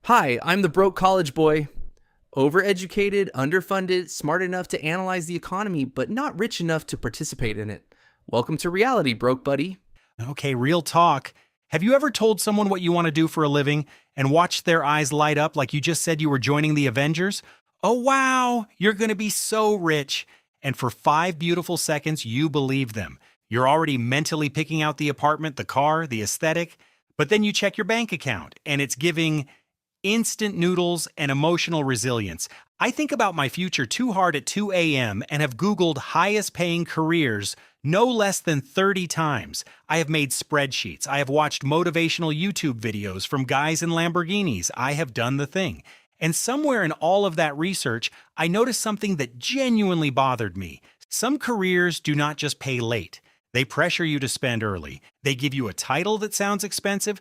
Hi, I'm the broke college boy. Overeducated, underfunded, smart enough to analyze the economy, but not rich enough to participate in it. Welcome to reality, broke buddy. Okay, real talk. Have you ever told someone what you want to do for a living and watched their eyes light up like you just said you were joining the Avengers? Oh, wow, you're going to be so rich. And for 5 beautiful seconds, you believe them. You're already mentally picking out the apartment, the car, the aesthetic. But then you check your bank account and it's giving instant noodles and emotional resilience. I think about my future too hard at 2 a.m. and have Googled highest paying careers no less than 30 times. I have made spreadsheets. I have watched motivational YouTube videos from guys in Lamborghinis. I have done the thing. And somewhere in all of that research, I noticed something that genuinely bothered me. Some careers do not just pay late. They pressure you to spend early. They give you a title that sounds expensive,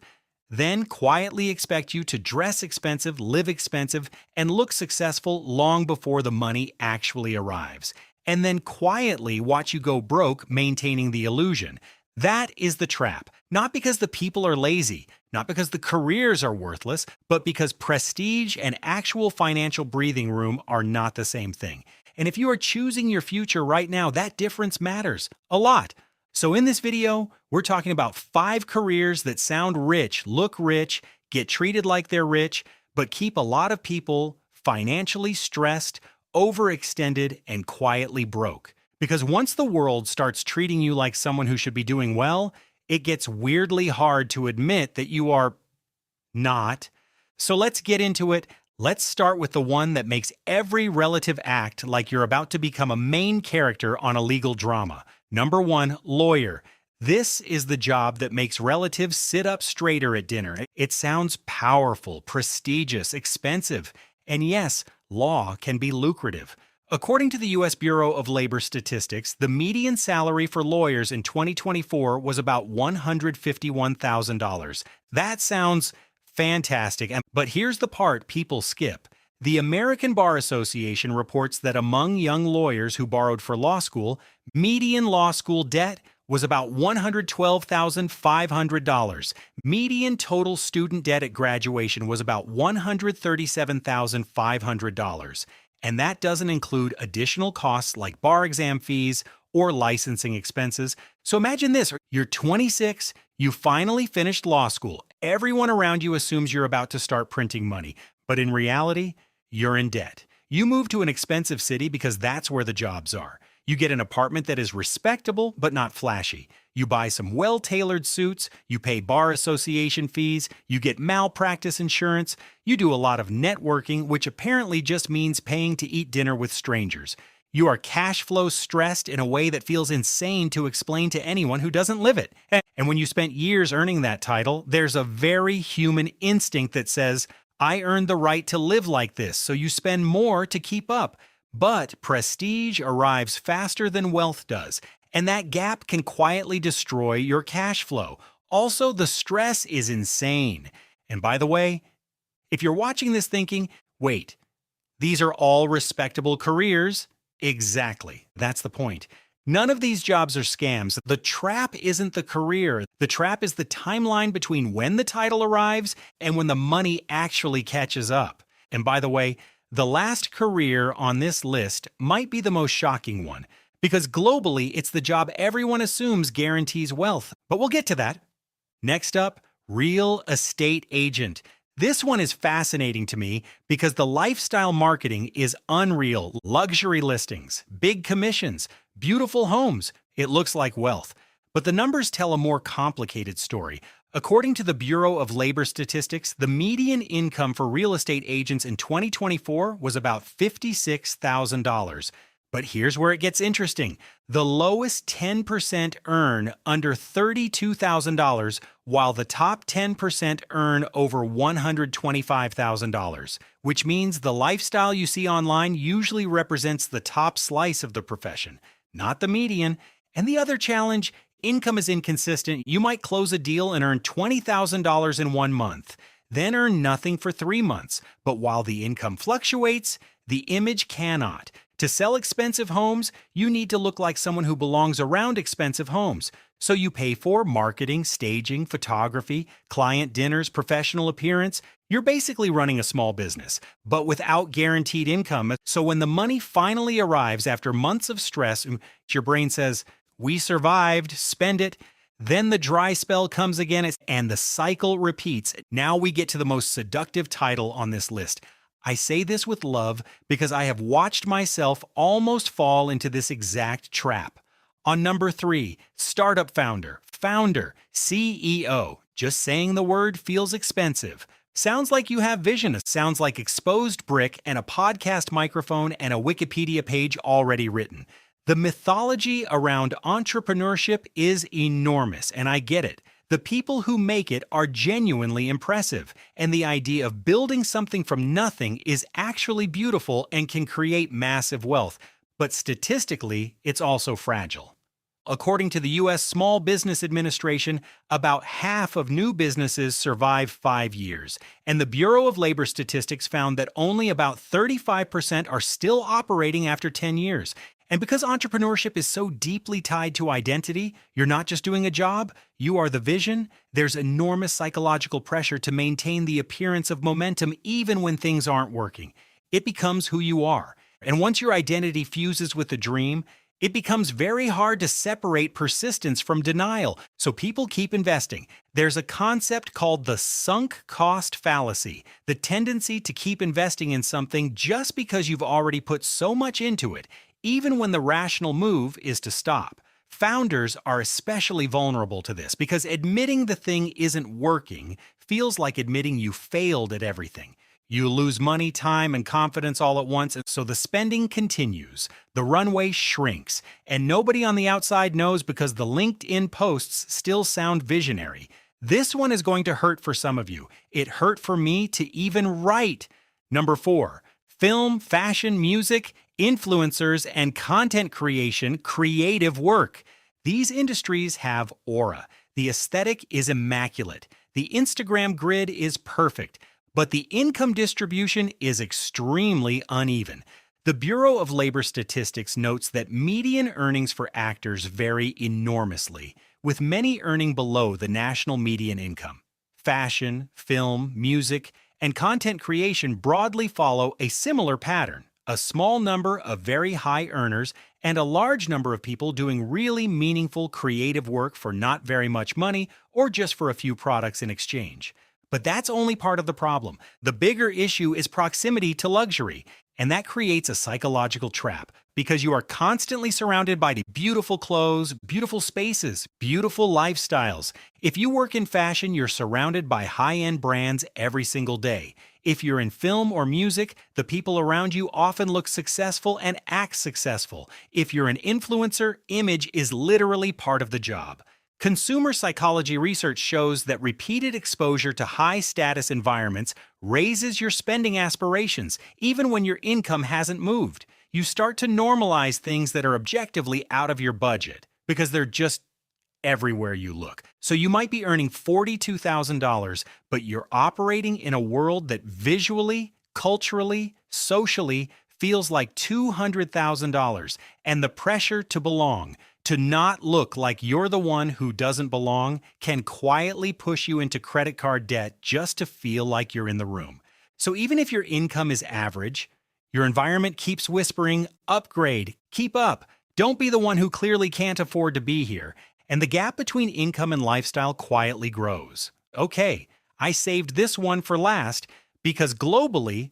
then quietly expect you to dress expensive, live expensive, and look successful long before the money actually arrives. And then quietly watch you go broke maintaining the illusion. That is the trap. Not because the people are lazy, not because the careers are worthless, but because prestige and actual financial breathing room are not the same thing. And if you are choosing your future right now, that difference matters a lot. So in this video, we're talking about 5 careers that sound rich, look rich, get treated like they're rich, but keep a lot of people financially stressed, overextended, and quietly broke. Because once the world starts treating you like someone who should be doing well, it gets weirdly hard to admit that you are not. So let's get into it. Let's start with the one that makes every relative act like you're about to become a main character on a legal drama. Number 1, lawyer. This is the job that makes relatives sit up straighter at dinner. It sounds powerful, prestigious, expensive. And yes, law can be lucrative. According to the U.S. Bureau of Labor Statistics, the median salary for lawyers in 2024 was about $151,000. That sounds fantastic, but here's the part people skip. The American Bar Association reports that among young lawyers who borrowed for law school, median law school debt was about $112,500. Median total student debt at graduation was about $137,500. And that doesn't include additional costs like bar exam fees or licensing expenses. So imagine this, you're 26, you finally finished law school. Everyone around you assumes you're about to start printing money, but in reality, you're in debt. You move to an expensive city because that's where the jobs are. You get an apartment that is respectable but not flashy. You buy some well-tailored suits, you pay bar association fees, you get malpractice insurance, you do a lot of networking, which apparently just means paying to eat dinner with strangers. You are cash flow stressed in a way that feels insane to explain to anyone who doesn't live it. And when you spent years earning that title, there's a very human instinct that says, I earned the right to live like this, so you spend more to keep up. But prestige arrives faster than wealth does, and that gap can quietly destroy your cash flow. Also, the stress is insane. And by the way, if you're watching this thinking, wait, these are all respectable careers, exactly, that's the point. None of these jobs are scams. The trap isn't the career. The trap is the timeline between when the title arrives and when the money actually catches up. And by the way, the last career on this list might be the most shocking one, because globally, it's the job everyone assumes guarantees wealth. But we'll get to that. Next up, real estate agent. This one is fascinating to me because the lifestyle marketing is unreal. Luxury listings, big commissions, beautiful homes. It looks like wealth. But the numbers tell a more complicated story. According to the Bureau of Labor Statistics, the median income for real estate agents in 2024 was about $56,000. But here's where it gets interesting. The lowest 10% earn under $32,000, while the top 10% earn over $125,000, which means the lifestyle you see online usually represents the top slice of the profession, not the median. And the other challenge, income is inconsistent. You might close a deal and earn $20,000 in 1 month, then earn nothing for 3 months. But while the income fluctuates, the image cannot. To sell expensive homes, you need to look like someone who belongs around expensive homes. So you pay for marketing, staging, photography, client dinners, professional appearance. You're basically running a small business, but without guaranteed income. So when the money finally arrives after months of stress, your brain says, "We survived, spend it." Then the dry spell comes again, and the cycle repeats. Now we get to the most seductive title on this list. I say this with love because I have watched myself almost fall into this exact trap. On number 3, startup founder, CEO. Just saying the word feels expensive. Sounds like you have vision. Sounds like exposed brick and a podcast microphone and a Wikipedia page already written. The mythology around entrepreneurship is enormous, and I get it. The people who make it are genuinely impressive, and the idea of building something from nothing is actually beautiful and can create massive wealth. But statistically, it's also fragile. According to the U.S. Small Business Administration, about half of new businesses survive 5 years, and the Bureau of Labor Statistics found that only about 35% are still operating after 10 years. And because entrepreneurship is so deeply tied to identity, you're not just doing a job, you are the vision. There's enormous psychological pressure to maintain the appearance of momentum even when things aren't working. It becomes who you are. And once your identity fuses with the dream, it becomes very hard to separate persistence from denial, so people keep investing. There's a concept called the sunk cost fallacy, the tendency to keep investing in something just because you've already put so much into it, even when the rational move is to stop. Founders are especially vulnerable to this because admitting the thing isn't working feels like admitting you failed at everything. You lose money, time, and confidence all at once, and so the spending continues. The runway shrinks, and nobody on the outside knows because the LinkedIn posts still sound visionary. This one is going to hurt for some of you. It hurt for me to even write. Number 4, film, fashion, music, influencers, and content creation, creative work. These industries have aura. The aesthetic is immaculate. The Instagram grid is perfect. But the income distribution is extremely uneven. The Bureau of Labor Statistics notes that median earnings for actors vary enormously, with many earning below the national median income. Fashion, film, music, and content creation broadly follow a similar pattern. A small number of very high earners and a large number of people doing really meaningful creative work for not very much money or just for a few products in exchange. But that's only part of the problem. The bigger issue is proximity to luxury, and that creates a psychological trap because you are constantly surrounded by beautiful clothes, beautiful spaces, beautiful lifestyles. If you work in fashion, you're surrounded by high-end brands every single day. If you're in film or music, the people around you often look successful and act successful. If you're an influencer, image is literally part of the job. Consumer psychology research shows that repeated exposure to high-status environments raises your spending aspirations, even when your income hasn't moved. You start to normalize things that are objectively out of your budget because they're just everywhere you look. So you might be earning $42,000, but you're operating in a world that visually, culturally, socially feels like $200,000, and the pressure to belong, to not look like you're the one who doesn't belong, can quietly push you into credit card debt just to feel like you're in the room. So even if your income is average, your environment keeps whispering, upgrade, keep up, don't be the one who clearly can't afford to be here, and the gap between income and lifestyle quietly grows. Okay, I saved this one for last because globally,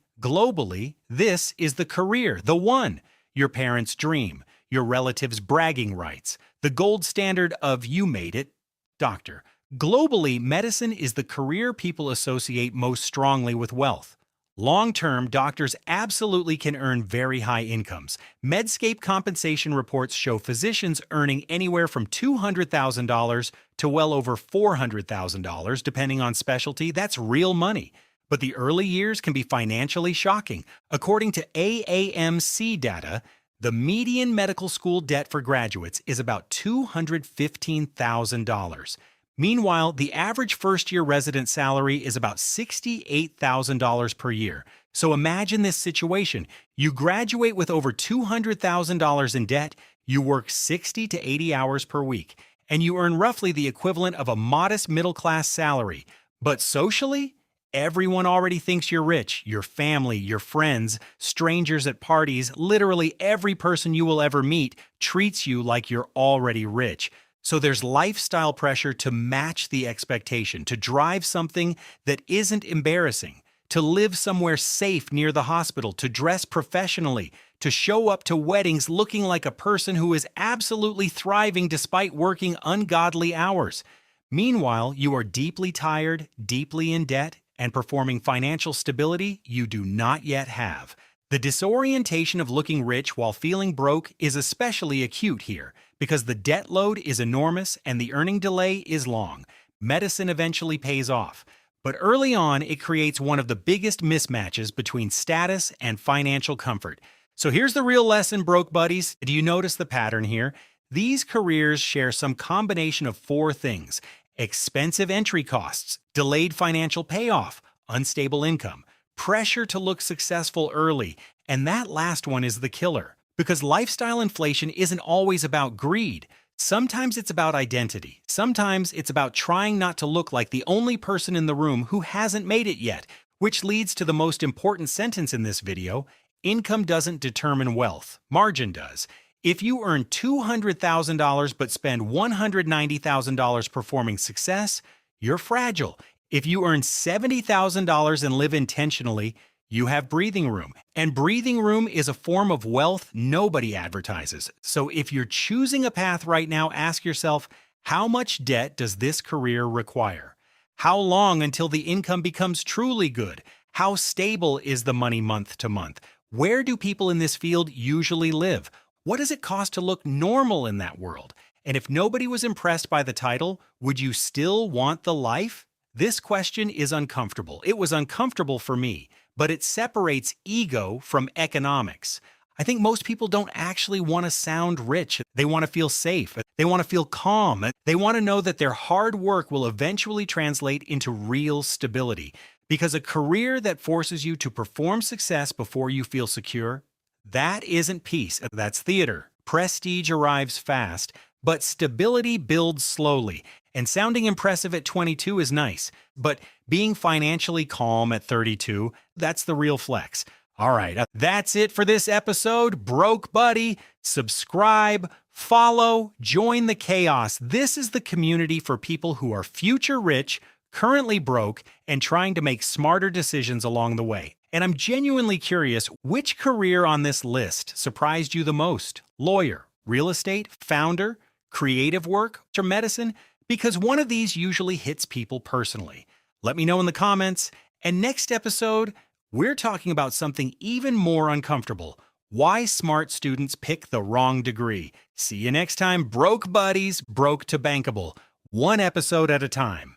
this is the career, the one, your parents' dream, your relatives' bragging rights, the gold standard of you made it, doctor. Globally, medicine is the career people associate most strongly with wealth. Long-term, doctors absolutely can earn very high incomes. Medscape compensation reports show physicians earning anywhere from $200,000 to well over $400,000, depending on specialty. That's real money. But the early years can be financially shocking. According to AAMC data, the median medical school debt for graduates is about $215,000. Meanwhile, the average first-year resident salary is about $68,000 per year. So imagine this situation. You graduate with over $200,000 in debt, you work 60 to 80 hours per week, and you earn roughly the equivalent of a modest middle-class salary. But socially, everyone already thinks you're rich. Your family, your friends, strangers at parties, literally every person you will ever meet treats you like you're already rich. So there's lifestyle pressure to match the expectation, to drive something that isn't embarrassing, to live somewhere safe near the hospital, to dress professionally, to show up to weddings looking like a person who is absolutely thriving despite working ungodly hours. Meanwhile, you are deeply tired, deeply in debt, and performing financial stability you do not yet have. The disorientation of looking rich while feeling broke is especially acute here because the debt load is enormous and the earning delay is long. Medicine eventually pays off. But early on, it creates one of the biggest mismatches between status and financial comfort. So here's the real lesson, broke buddies. Do you notice the pattern here? These careers share some combination of four things: expensive entry costs, delayed financial payoff, unstable income, pressure to look successful early, and that last one is the killer. Because lifestyle inflation isn't always about greed. Sometimes it's about identity. Sometimes it's about trying not to look like the only person in the room who hasn't made it yet, which leads to the most important sentence in this video: income doesn't determine wealth, margin does. If you earn $200,000 but spend $190,000 performing success, you're fragile. If you earn $70,000 and live intentionally, you have breathing room. And breathing room is a form of wealth nobody advertises. So if you're choosing a path right now, ask yourself, how much debt does this career require? How long until the income becomes truly good? How stable is the money month to month? Where do people in this field usually live? What does it cost to look normal in that world? And if nobody was impressed by the title, would you still want the life? This question is uncomfortable. It was uncomfortable for me, but it separates ego from economics. I think most people don't actually want to sound rich. They want to feel safe. They want to feel calm. They want to know that their hard work will eventually translate into real stability. Because a career that forces you to perform success before you feel secure, that isn't peace, that's theater. Prestige arrives fast, but stability builds slowly. And sounding impressive at 22 is nice, but being financially calm at 32, that's the real flex. All right, that's it for this episode. Broke Buddy, subscribe, follow, join the chaos. This is the community for people who are future rich, currently broke, and trying to make smarter decisions along the way. And I'm genuinely curious, which career on this list surprised you the most? Lawyer, real estate, founder, creative work, or medicine? Because one of these usually hits people personally. Let me know in the comments. And next episode, we're talking about something even more uncomfortable: why smart students pick the wrong degree. See you next time, broke buddies, broke to bankable. One episode at a time.